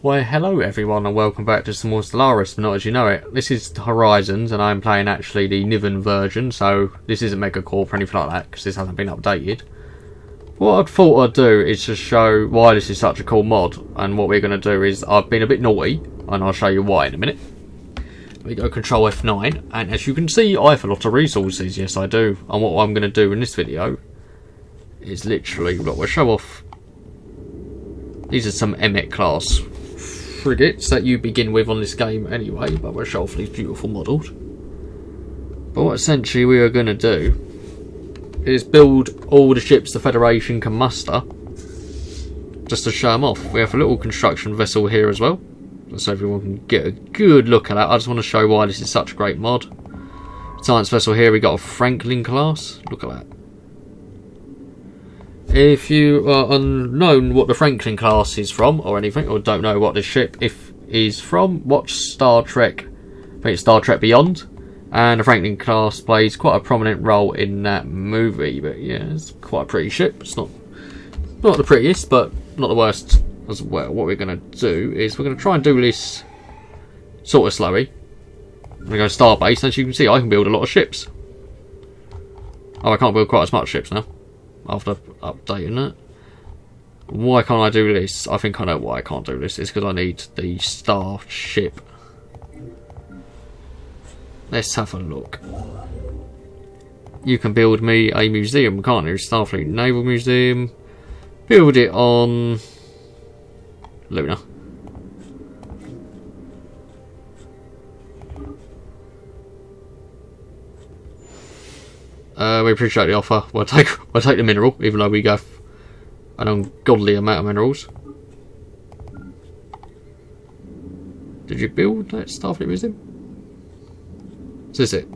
Why hello everyone and welcome back to some more Stellaris, but not as you know it. This is Horizons and I'm playing actually the Niven version, so this isn't Megacorp or anything like that because this hasn't been updated. What I thought I'd do is just show why this is such a cool mod, and what we're going to do is I've been a bit naughty and I'll show you why in a minute. We go Control F9 and as you can see I have a lot of resources, yes I do, and what I'm going to do in this video is literally, we'll show off. These are some Emmet class frigates that you begin with on this game anyway, but we'll show off these beautiful models. But what essentially we are going to do is build all the ships the Federation can muster, just to show them off. We have a little construction vessel here as well, so everyone can get a good look at that. I just want to show why this is such a great mod. Science vessel here, we got a Franklin class, look at that. If you are unknown what the Franklin class is from or anything, or don't know what this ship is from, watch Star Trek. I think it's Star Trek Beyond, and the Franklin class plays quite a prominent role in that movie. But yeah, it's quite a pretty ship. It's not the prettiest, but not the worst as well. What we're going to do is we're going to try and do this sort of slowly. I'm going to go Starbase. As you can see, I can build a lot of ships. Oh, I can't build quite as much ships now after updating it. Why can't I do this? I think I know why I can't do this. It's because I need the starship. Let's have a look. You can build me a museum, can't you? Starfleet Naval Museum. Build it on Luna. We appreciate the offer. We'll take the mineral, even though we go an ungodly amount of minerals. Did you build that Starfleet Museum? Is this it?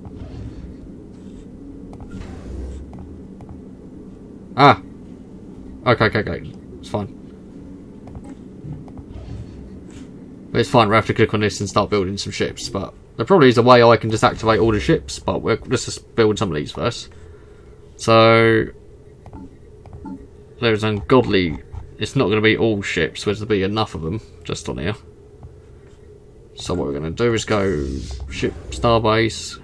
Ah. Okay. It's fine. But it's fine. We have to click on this and start building some ships. But there probably is a way I can just activate all the ships. But let's just build some of these first. So there's ungodly. It's not going to be all ships. There's going to be enough of them just on here. So what we're going to do is go ship Starbase.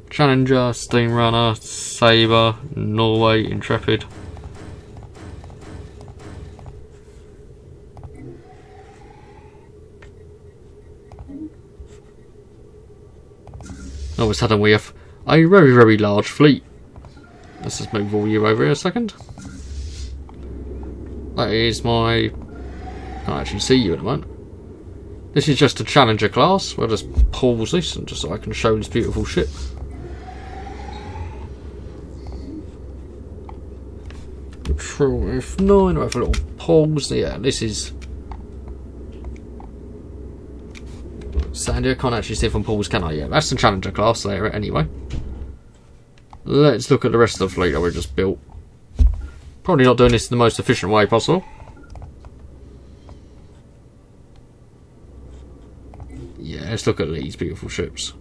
Challenger, Steam Runner, Sabre, Norway, Intrepid. All of a sudden we have a very, very large fleet. Let's just move all you over here a second. That is my... can't actually see you at the moment. This is just a Challenger class. We'll just pause this and just so I can show this beautiful ship. Control F9, we'll have a little pause. Yeah, this is... Sandy, I can't actually see if I'm pause, can I? Yeah, that's the Challenger class there anyway. Let's look at the rest of the fleet that we just built. Probably not doing this in the most efficient way possible. Yeah, let's look at these beautiful ships.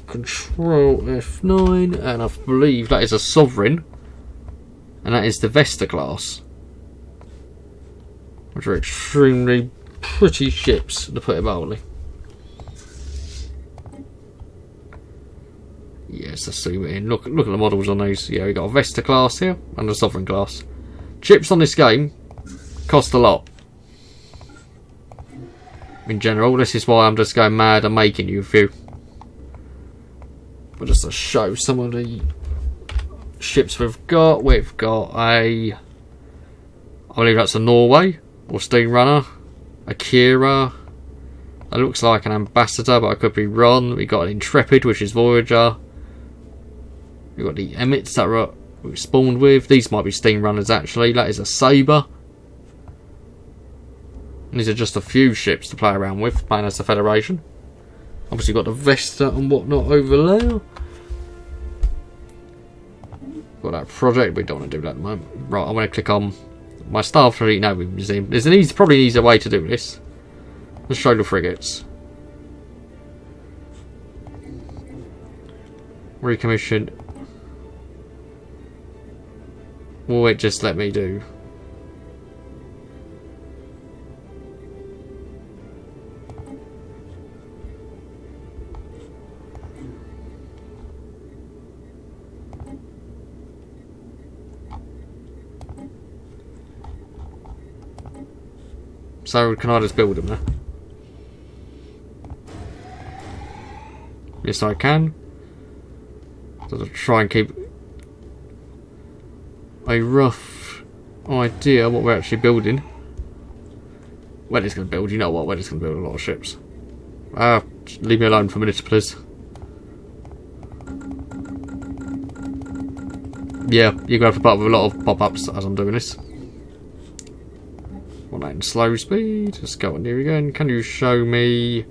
Control F9, and I believe that is a Sovereign. And that is the Vesta class. Which are extremely pretty ships, to put it mildly. Yes, let's zoom in. Look at the models on these. Yeah, we got a Vesta class here and a Sovereign class. Ships on this game cost a lot. In general, this is why I'm just going mad and making you a few. But just to show some of the ships we've got a... I believe that's a Norway or Steam Runner. Akira. That looks like an Ambassador, but I could be wrong. We got an Intrepid, which is Voyager. We've got the Emmets that we spawned with. These might be Steam Runners actually. That is a Sabre. And these are just a few ships to play around with, playing as the Federation. Obviously got the Vesta and whatnot over there. Got that project, we don't want to do that at the moment. Right, I'm going to click on my Starfleet Naval Museum. There's probably an easier way to do this. Let's show the frigates. Recommission. will it just let me do? So can I just build them now? Yes, I can. So I'll try and keep a rough idea what we're actually building. We're just going to build, you know what, we're just going to build a lot of ships. Leave me alone for a minute, please. Yeah, you're going to have to put up with a lot of pop-ups as I'm doing this. Want that in slow speed. Let's go on here again. Can you show me,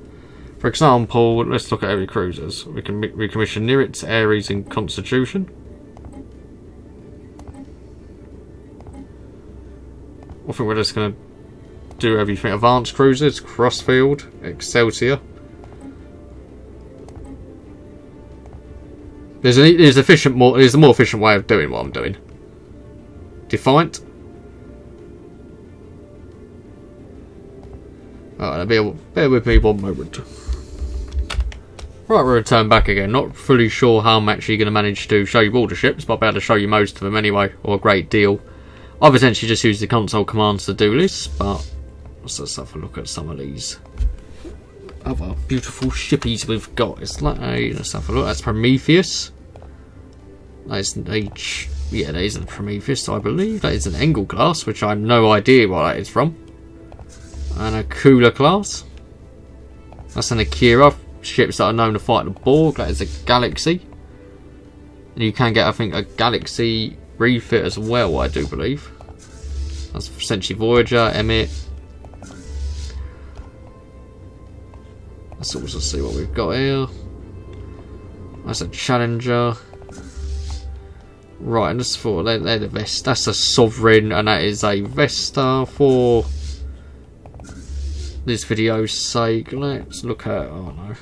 for example, let's look at heavy cruisers. We can recommission Nereid, Ares and Constitution. I think we're just going to do everything. Advanced cruisers, Crossfield, Excelsior. There's a more efficient way of doing what I'm doing. Defiant. Alright, bear with me one moment. Right, we'll return back again. Not fully sure how I'm actually going to manage to show you all the ships, but I'll be able to show you most of them anyway, or a great deal. I've essentially just used the console commands to do this, but let's just have a look at some of these other beautiful shippies we've got. It's like let's have a look. That's Prometheus. That's an H. Yeah, that is a Prometheus, I believe. That is an Engel class, which I have no idea what that is from. And a Cooler class. That's an Akira. Ships that are known to fight the Borg. That is a Galaxy. And you can get, I think, a Galaxy refit as well, I do believe. That's essentially Voyager, Emmett. Let's also see what we've got here. That's a Challenger. Right, and this for they're the Vesta. That's a Sovereign, and that is a Vesta for this video's sake. Let's look at, oh no,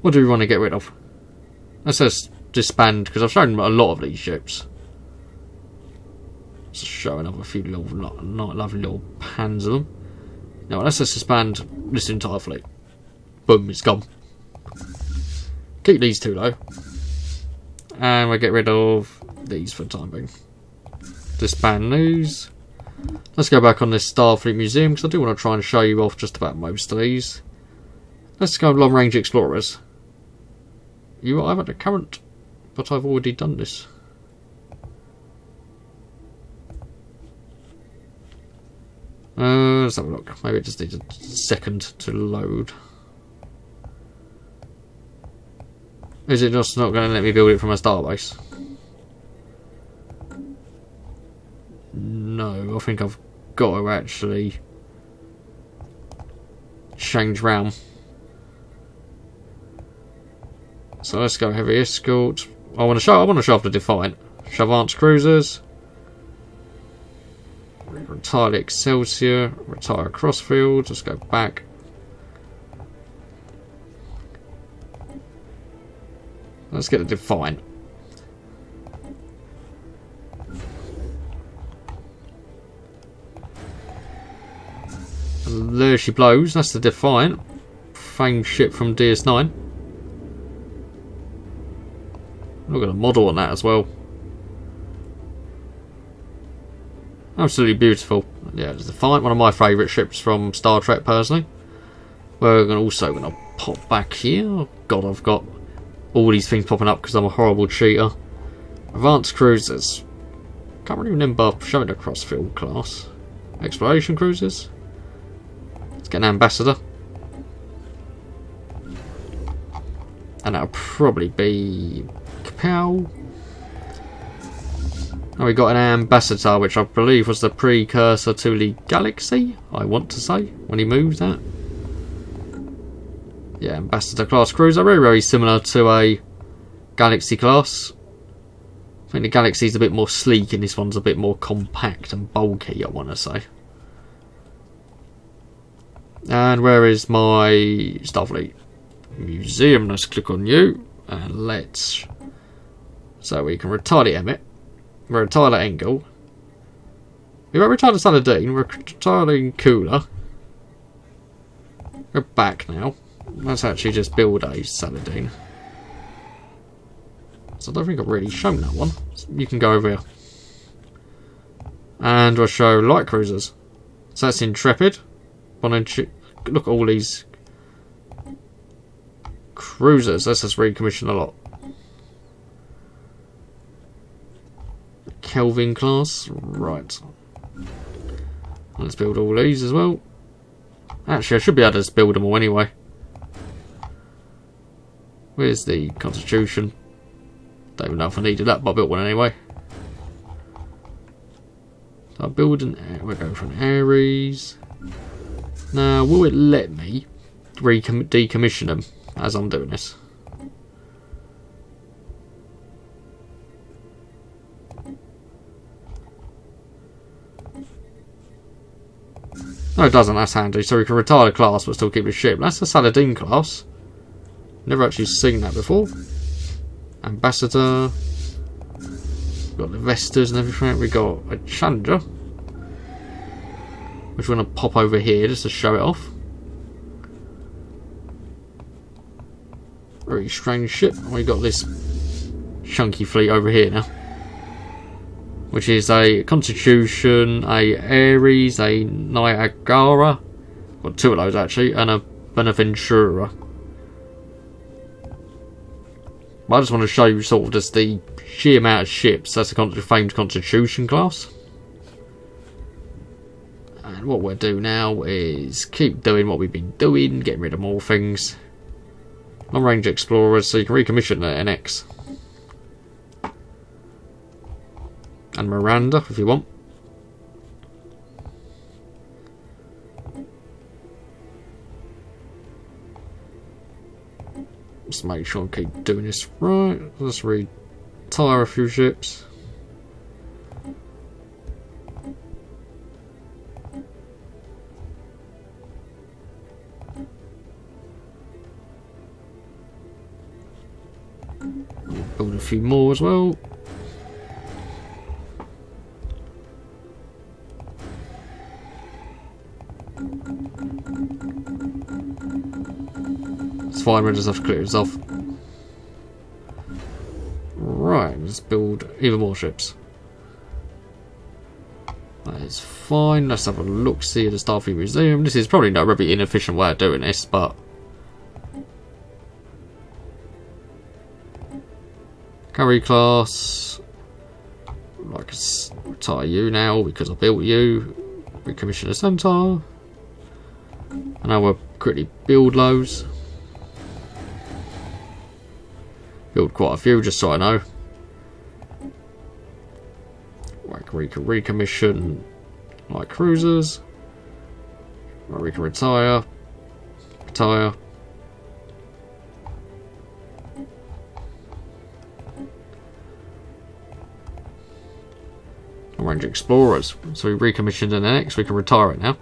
what do we want to get rid of? Let's just disband, because I've shown a lot of these ships. Just showing up a few lovely little pans of them. Now let's just disband this entire fleet. Boom, it's gone. Keep these two though. And we'll get rid of these for the time being. Disband these. Let's go back on this Starfleet Museum, because I do want to try and show you off just about most of these. Let's go long range explorers. You are at the current, but I've already done this. Let's have a look. Maybe it just needs a second to load. Is it just not going to let me build it from a starbase? No, I think I've got to actually change round. So let's go heavy escort. I want to show off the Defiant. Advanced cruisers. Retire the Excelsior. Retire Crossfield. Let's go back. Let's get the Defiant. And there she blows. That's the Defiant. Famed ship from DS9. Look at the model on that as well. Absolutely beautiful. Yeah, it's the Defiant, one of my favourite ships from Star Trek personally. We're also going to pop back here. Oh god, I've got all these things popping up because I'm a horrible cheater. Advanced cruisers. Can't really remember showing the Crossfield class. Exploration cruisers. Let's get an ambassador. And that'll probably be Kapow. And we got an ambassador, which I believe was the precursor to the Galaxy, I want to say, when he moved that. Yeah, ambassador class cruiser, very, very similar to a Galaxy class. I think the Galaxy's a bit more sleek and this one's a bit more compact and bulky, I want to say. And where is my Starfleet Museum? Let's click on you and let's... So we can retire the Emmett. We're a tile at Engel. We won't retire to Saladin. We're retiring Cooler. We're back now. Let's actually just build a Saladin. So I don't think I've really shown that one. You can go over here. And we'll show light cruisers. So that's Intrepid. Look at all these cruisers. Let's just recommission a lot. Kelvin class. Right. Let's build all these as well. Actually, I should be able to just build them all anyway. Where's the Constitution? Don't even know if I needed that, but I built one anyway. So I'll build we'll go for an Ares. Now, will it let me decommission them as I'm doing this? No, it doesn't. That's handy. So we can retire the class but still keep the ship. That's the Saladin class. Never actually seen that before. Ambassador. We've got the Vestas and everything. We got a Challenger, which we're going to pop over here just to show it off. Very strange ship. We got this chunky fleet over here now, which is a Constitution, a Ares, a Niagara. Got two of those actually, and a Beneventura. I just want to show you sort of just the sheer amount of ships. That's the famed Constitution class. And what we'll do now is keep doing what we've been doing, getting rid of more things. Long range explorers, so you can recommission the NX. And Miranda, if you want. Just make sure I keep doing this right. Let's retire a few ships. Build a few more as well. It's fine, we'll just have to clear this off. Right, let's build even more ships. That is fine. Let's have a look, see at the Starfleet Museum. This is probably not a very inefficient way of doing this, but Curry class. I can retire you now because I built you. Recommission a Centaur. And now we'll quickly build loads. Build quite a few just so I know. We can recommission light cruisers. We can retire. Range explorers. So we recommissioned an NX, we can retire it now.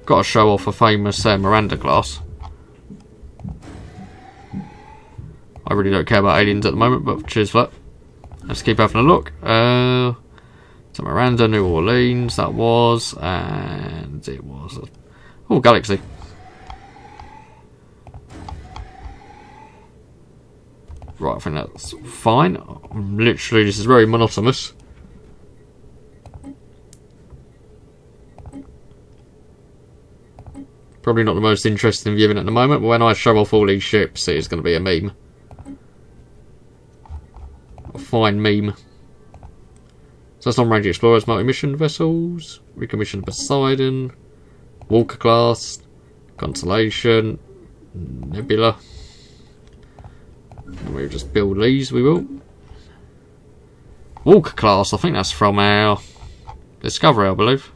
Got to show off a famous Miranda class. I really don't care about aliens at the moment, but cheers for that. Let's keep having a look. So Miranda, New Orleans, that was, and it was. Oh, Galaxy. Right, I think that's fine. Literally, this is very monotonous. Probably not the most interesting viewing at the moment, but when I show off all these ships, it is going to be a meme. A fine meme. So that's long-range explorers, multi-mission vessels. Recommission Poseidon. Walker class. Constellation. Nebula. And we'll just build these, we will. Walker class, I think that's from our Discovery, I believe.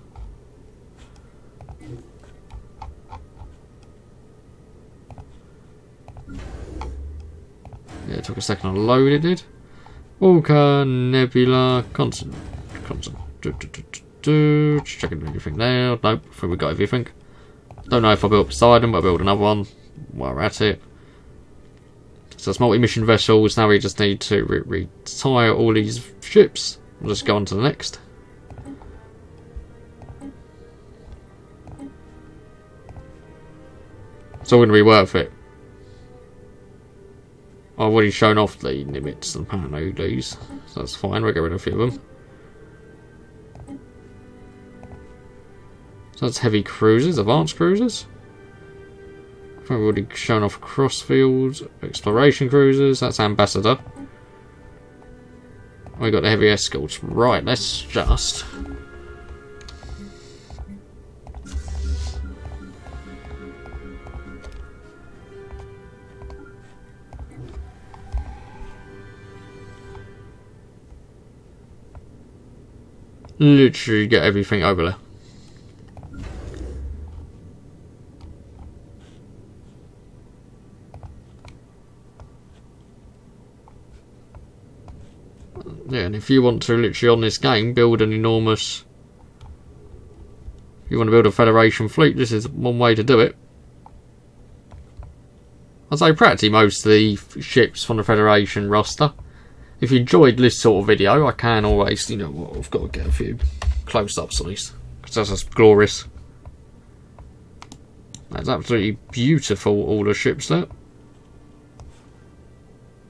Yeah, it took a second to load, it did. Walker, Nebula, Constant. Just checking everything there. Nope, I think we got everything. Don't know if I built Poseidon, but I built another one. while we're at it. So it's multi-mission vessels. Now we just need to retire all these ships. We'll just go on to the next. It's all going to be worth it. I've already shown off the limits and apparently these, so that's fine. We'll get rid of a few of them. So that's heavy cruisers, advanced cruisers. I've already shown off crossfields, exploration cruisers. That's ambassador. We got the heavy escorts. Right, let's just. Literally get everything over there. Yeah, and if you want to literally on this game build an enormous... If you want to build a Federation fleet, this is one way to do it. I'd say practically most of the ships from the Federation roster. If you enjoyed this sort of video, I can always, you know what, I've got to get a few close-ups on these, because that's just glorious. That's absolutely beautiful, all the ships there.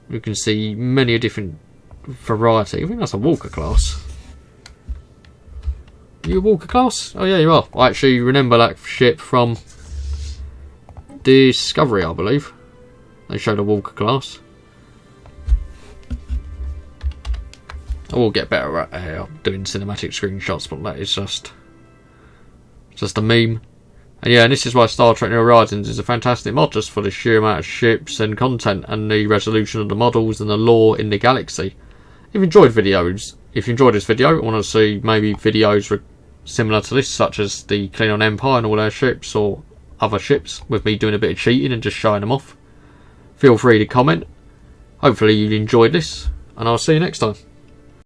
You can see many a different variety. I think that's a Walker class. Are you a Walker class? Oh yeah, you are. I actually remember that ship from Discovery, I believe. They showed a Walker class. I will get better at doing cinematic screenshots, but that is just a meme. And yeah, and this is why Star Trek New Horizons is a fantastic mod, just for the sheer amount of ships and content and the resolution of the models and the lore in the galaxy. If you enjoyed this video and want to see maybe videos similar to this, such as the Klingon Empire and all their ships, or other ships with me doing a bit of cheating and just showing them off, feel free to comment. Hopefully you enjoyed this, and I'll see you next time.